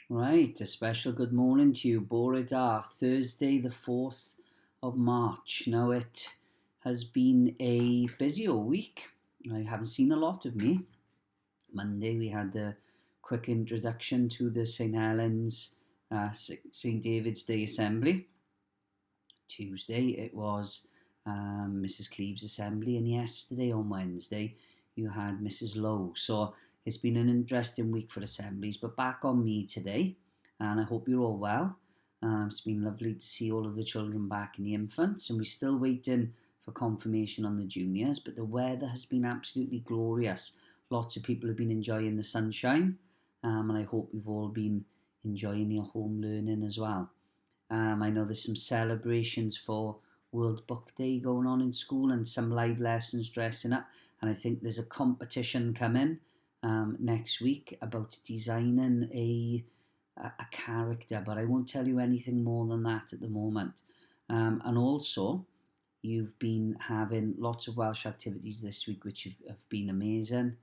Right, a special good morning to you, Bore Da, Thursday, the 4th of March. Now, it has been a busy old week. I haven't seen a lot of me. Monday, we had the quick introduction to the St. Helens St. David's Day Assembly. Tuesday, it was Mrs. Cleeve's Assembly, and yesterday, on Wednesday, you had Mrs. Lowe. So it's been an interesting week for assemblies, but back on me today, and I hope you're all well. It's been lovely to see all of the children back in the infants, and we're still waiting for confirmation on the juniors, but the weather has been absolutely glorious. Lots of people have been enjoying the sunshine, and I hope you've all been enjoying your home learning as well. I know there's some celebrations for World Book Day going on in school and some live lessons dressing up. And I think there's a competition coming next week about designing a character, but I won't tell you anything more than that at the moment. And also, you've been having lots of Welsh activities this week, which have been amazing,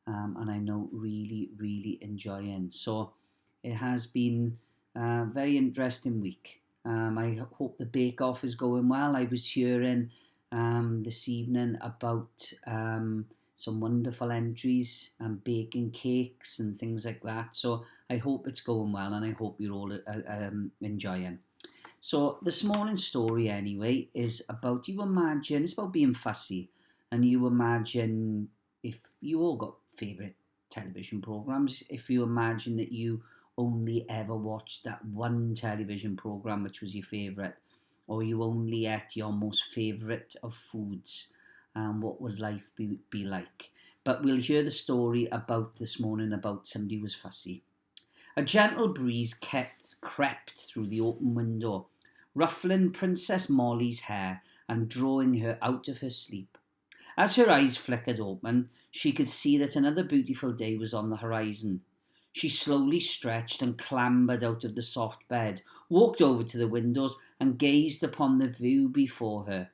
and I know really enjoying. So it has been a very interesting week. I hope the bake-off is going well. I was hearing this evening about some wonderful entries and baking cakes and things like that. So I hope it's going well, and I hope you're all enjoying. So this morning's story anyway is about, it's about being fussy, and you imagine if you all got favourite television programmes, if you imagine that you only ever watched that one television programme which was your favourite, or you only ate your most favourite of foods, what would life be like? But we'll hear the story about this morning about somebody who was fussy. A gentle breeze crept through the open window, ruffling Princess Molly's hair and drawing her out of her sleep. As her eyes flickered open, she could see that another beautiful day was on the horizon. She slowly stretched and clambered out of the soft bed, walked over to the windows and gazed upon the view before her.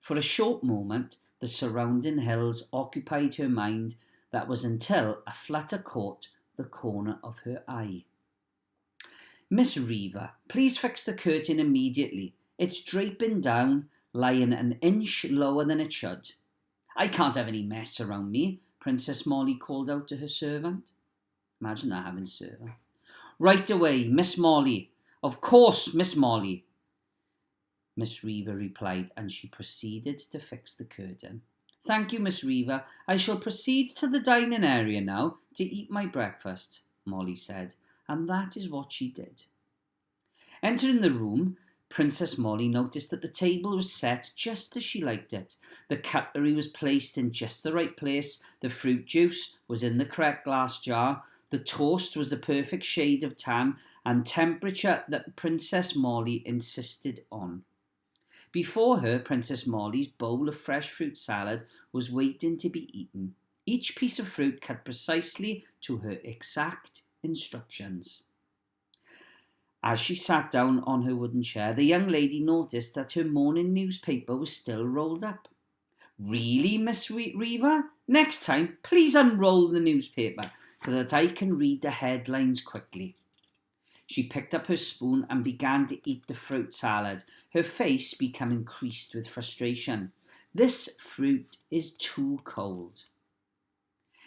For a short moment, the surrounding hills occupied her mind. That was until a flutter caught the corner of her eye. Miss Reaver, please fix the curtain immediately. It's draping down, lying an inch lower than it should. I can't have any mess around me, Princess Molly called out to her servant. Imagine that, having a servant. Right away, Miss Molly. Of course, Miss Molly, Miss Reaver replied, and she proceeded to fix the curtain. Thank you, Miss Reaver. I shall proceed to the dining area now to eat my breakfast, Molly said, and that is what she did. Entering the room, Princess Molly noticed that the table was set just as she liked it. The cutlery was placed in just the right place, the fruit juice was in the correct glass jar, the toast was the perfect shade of tan and temperature that Princess Molly insisted on. Before her, Princess Molly's bowl of fresh fruit salad was waiting to be eaten, each piece of fruit cut precisely to her exact instructions. As she sat down on her wooden chair, the young lady noticed that her morning newspaper was still rolled up. Really, Miss Reaver? Next time, please unroll the newspaper so that I can read the headlines quickly. She picked up her spoon and began to eat the fruit salad, her face becoming creased with frustration. This fruit is too cold.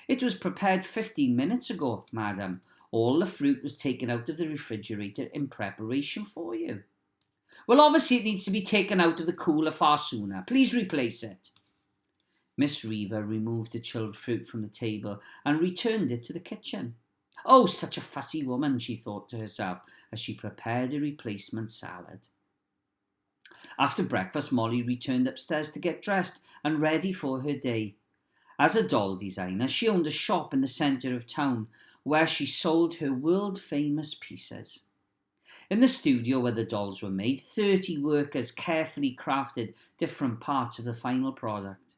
It was prepared 15 minutes ago, madam. All the fruit was taken out of the refrigerator in preparation for you. Well, obviously it needs to be taken out of the cooler far sooner. Please replace it. Miss Reaver removed the chilled fruit from the table and returned it to the kitchen. Oh, such a fussy woman, she thought to herself as she prepared a replacement salad. After breakfast, Molly returned upstairs to get dressed and ready for her day. As a doll designer, she owned a shop in the centre of town where she sold her world-famous pieces. In the studio where the dolls were made, 30 workers carefully crafted different parts of the final product.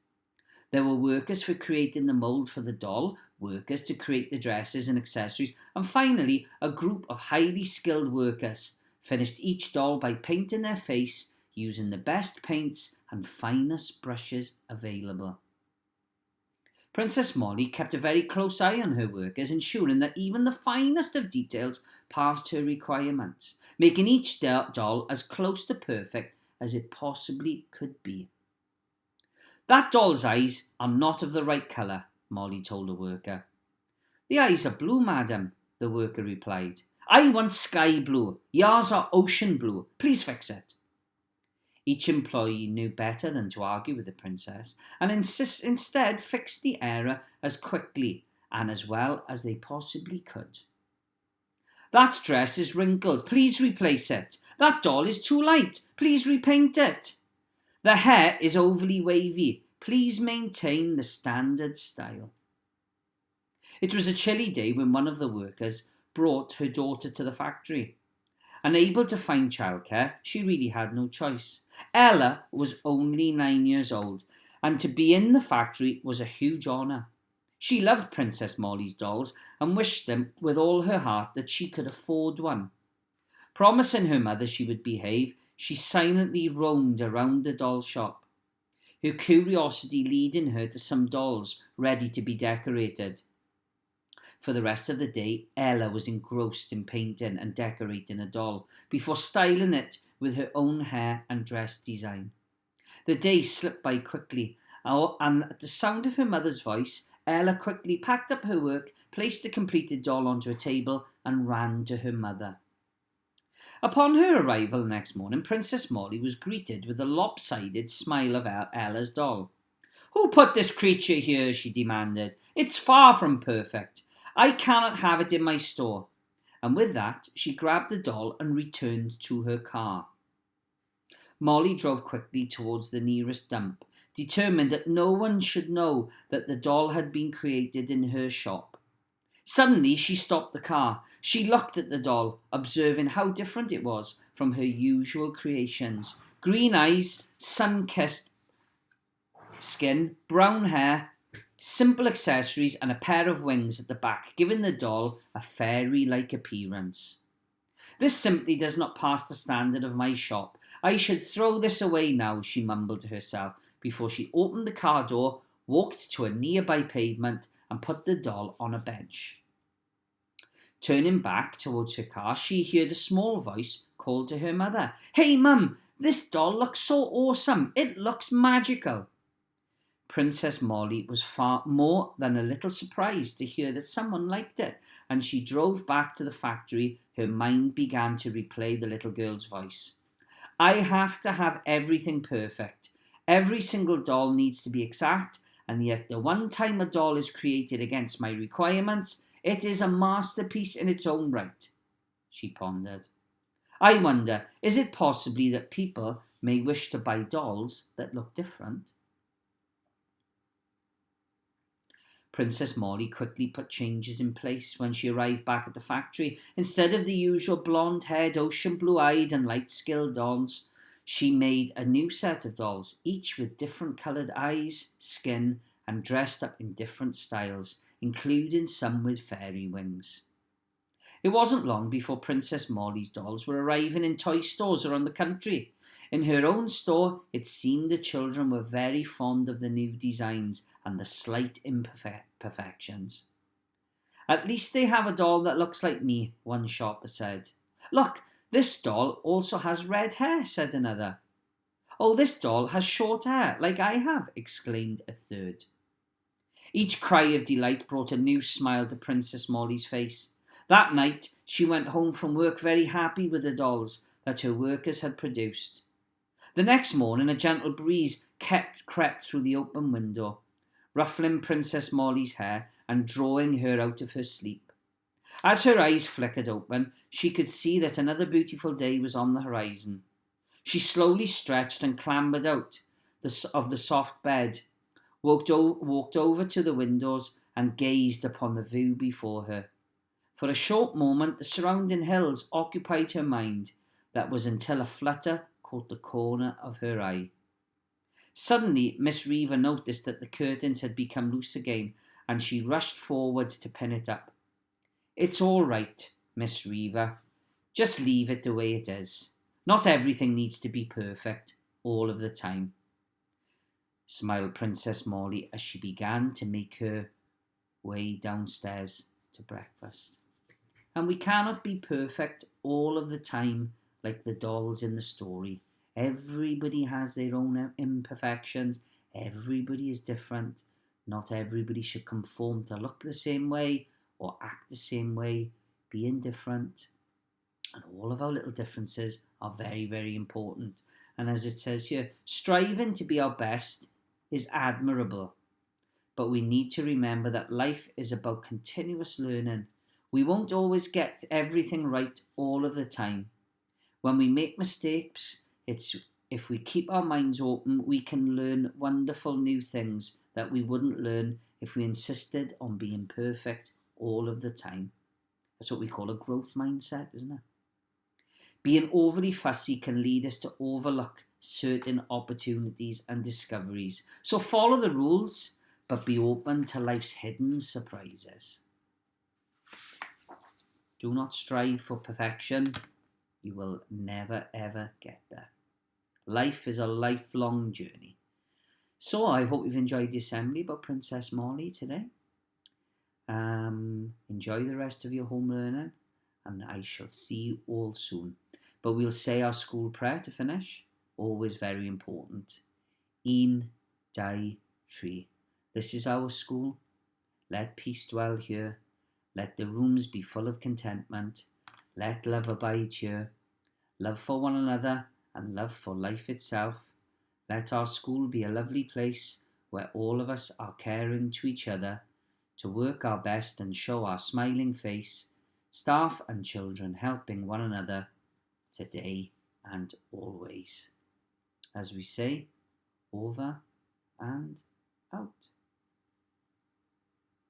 There were workers for creating the mould for the doll, workers to create the dresses and accessories, and finally a group of highly skilled workers finished each doll by painting their face using the best paints and finest brushes available. Princess Molly kept a very close eye on her workers, ensuring that even the finest of details passed her requirements, making each doll as close to perfect as it possibly could be. "That doll's eyes are not of the right colour," Molly told a worker. "The eyes are blue, madam," the worker replied. "I want sky blue. Yours are ocean blue. Please fix it." Each employee knew better than to argue with the princess and instead fixed the error as quickly and as well as they possibly could. "That dress is wrinkled. Please replace it. That doll is too light. Please repaint it. The hair is overly wavy. Please maintain the standard style." It was a chilly day when one of the workers brought her daughter to the factory. Unable to find childcare, she really had no choice. Ella was only 9 years old, and to be in the factory was a huge honour. She loved Princess Molly's dolls and wished them with all her heart that she could afford one. Promising her mother she would behave, she silently roamed around the doll shop, her curiosity leading her to some dolls ready to be decorated. For the rest of the day, Ella was engrossed in painting and decorating a doll before styling it with her own hair and dress design. The day slipped by quickly, and at the sound of her mother's voice, Ella quickly packed up her work, placed the completed doll onto a table, and ran to her mother. Upon her arrival next morning, Princess Molly was greeted with a lopsided smile of Ella's doll. "Who put this creature here?" she demanded. "It's far from perfect. I cannot have it in my store." And with that, she grabbed the doll and returned to her car. Molly drove quickly towards the nearest dump, determined that no one should know that the doll had been created in her shop. Suddenly, she stopped the car. She looked at the doll, observing how different it was from her usual creations. Green eyes, sun-kissed skin, brown hair, simple accessories and a pair of wings at the back, giving the doll a fairy-like appearance. "This simply does not pass the standard of my shop. I should throw this away now," she mumbled to herself before she opened the car door, walked to a nearby pavement and put the doll on a bench. Turning back towards her car, she heard a small voice call to her mother. "Hey Mum, this doll looks so awesome. It looks magical." Princess Molly was far more than a little surprised to hear that someone liked it, and she drove back to the factory. Her mind began to replay the little girl's voice. "I have to have everything perfect. Every single doll needs to be exact, and yet the one time a doll is created against my requirements, it is a masterpiece in its own right," she pondered. "I wonder, is it possibly that people may wish to buy dolls that look different?" Princess Molly quickly put changes in place when she arrived back at the factory. Instead of the usual blonde-haired, ocean blue-eyed and light-skilled dolls, she made a new set of dolls, each with different coloured eyes, skin, and dressed up in different styles, including some with fairy wings. It wasn't long before Princess Molly's dolls were arriving in toy stores around the country. In her own store, it seemed the children were very fond of the new designs and the slight imperfections. "At least they have a doll that looks like me," one shopper said. "Look, this doll also has red hair," said another. "Oh, this doll has short hair, like I have," exclaimed a third. Each cry of delight brought a new smile to Princess Molly's face. That night, she went home from work very happy with the dolls that her workers had produced. The next morning, a gentle breeze crept through the open window, ruffling Princess Molly's hair and drawing her out of her sleep. As her eyes flickered open, she could see that another beautiful day was on the horizon. She slowly stretched and clambered out of the soft bed, walked over to the windows and gazed upon the view before her. For a short moment, the surrounding hills occupied her mind. That was until a flutter caught the corner of her eye. Suddenly, Miss Reaver noticed that the curtains had become loose again, and she rushed forward to pin it up. "It's all right, Miss Reaver. Just leave it the way it is. Not everything needs to be perfect all of the time." smiled Princess Molly as she began to make her way downstairs to breakfast. And we cannot be perfect all of the time like the dolls in the story. Everybody has their own imperfections. Everybody is different. Not everybody should conform to look the same way or act the same way. Being different. And all of our little differences are very, very important. And as it says here, striving to be our best is admirable. But we need to remember that life is about continuous learning. We won't always get everything right all of the time. When we make mistakes, if we keep our minds open, we can learn wonderful new things that we wouldn't learn if we insisted on being perfect all of the time. That's what we call a growth mindset, isn't it? Being overly fussy can lead us to overlook certain opportunities and discoveries. So follow the rules, but be open to life's hidden surprises. Do not strive for perfection. You will never ever get there. Life is a lifelong journey. So I hope you've enjoyed the assembly about Princess Molly today. Enjoy the rest of your home learning, and I shall see you all soon. But we'll say our school prayer to finish. Always very important. Un, dau, tri. This is our school. Let peace dwell here. Let the rooms be full of contentment. Let love abide here. Love for one another and love for life itself. Let our school be a lovely place where all of us are caring to each other, to work our best and show our smiling face, staff and children helping one another today and always. As we say, over and out.